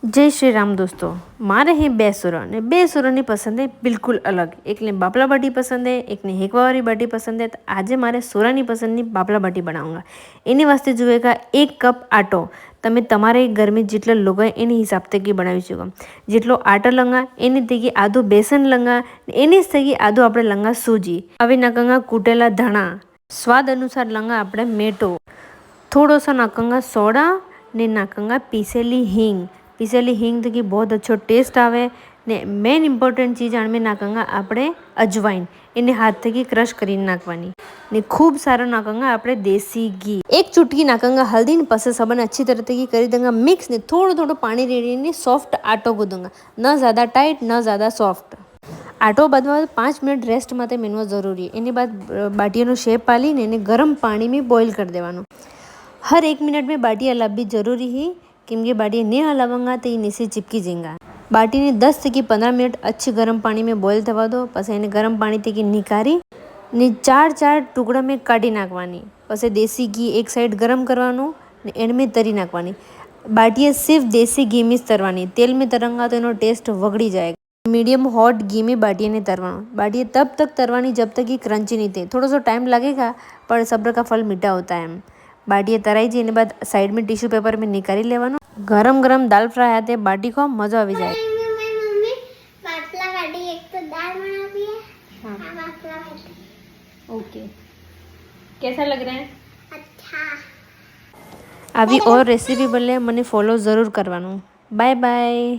जय श्री राम दोस्तों। मारे हैं बे सुर ने बे सुरों पसंद है बिल्कुल अलग। एक ने बापला बाटी पसंद है, एक ने हेकवा वाली बाटी पसंद है। तो आज मारे सोरानी पसंद बापला बाटी बनाऊंगा। एनी वास्ते जुएगा 1 कप आटो। तमे तमारे घर में जेटला लोग है एनी हिसाब थी बनावी शको। जेटलो आटो लंगा एनी थी आधो बेसन लंगा, एनी थी आधो आपणे लंगा सूजी। हवे नाखंगा कूटेला धणा, स्वाद अनुसार लंगा आपणे मेटो, थोड़ो सा नाखंगा सोडा ने नाखंगा पीसेली हींग। पीसेली हींग थी बहुत अच्छो टेस्ट आवे ने मेन इम्पोर्टंट चीज आने नाखंगा आपणे अजवाइन, एने हाथ थी क्रश कर नाखवानी ने खूब सारो नाखंगा आपणे देसी घी। 1 चुटकी नाखंगा हल्दी ने पसे सबन अच्छी तरह थी करी दूंगा मिक्स ने थोड़ो थोड़ो पानी रेड़ीने सॉफ्ट आटो गूंदूंगा, न ज़्यादा टाइट न ज़्यादा सॉफ्ट। आटो बांधवा 5 मिनट रेस्ट माटे मेनवा जरूरी। एनी बाद बाटियानो शेप पालीने एने गरम पानी में बॉइल कर देवानो। हर 1 मिनट में बाटिया हलाववी जरूरी है, क्योंकि बाटिया नहीं हलावांगा तो ये नीचे चिपकी जाएगा। बाटी ने 10 से 15 मिनट अच्छे गर्म पानी में बॉइल थवा दो। पस एने गरम पानी थी निकाली ने 4 टुकड़ा में काढ़ी नाखवानी। पस देसी घी एक साइड गरम करवानो ने एनमें तरी नाखवानी। बाटिया सिर्फ देसी घी में तरवानी, तेल में तरंगा तो एनो टेस्ट वगड़ी जाएगा। मीडियम हॉट घी में बाटिया ने तरवानो। बाटिया तब तक तरवानी जब तक ये क्रंची नहीं थे। थोड़ा सा टाइम लगेगा पर सब्र का फल मीठा होता है। बाटिया तराई जाए बाद साइड में टिश्यू पेपर में निकाली लेवानो। गरम गरम दाल फ्राई आते बाटी को मजा आ जाए। ओके, कैसा लग रहा है? अच्छा। अभी और रेसिपी बोले मने फॉलो जरूर करवानो। Bye bye.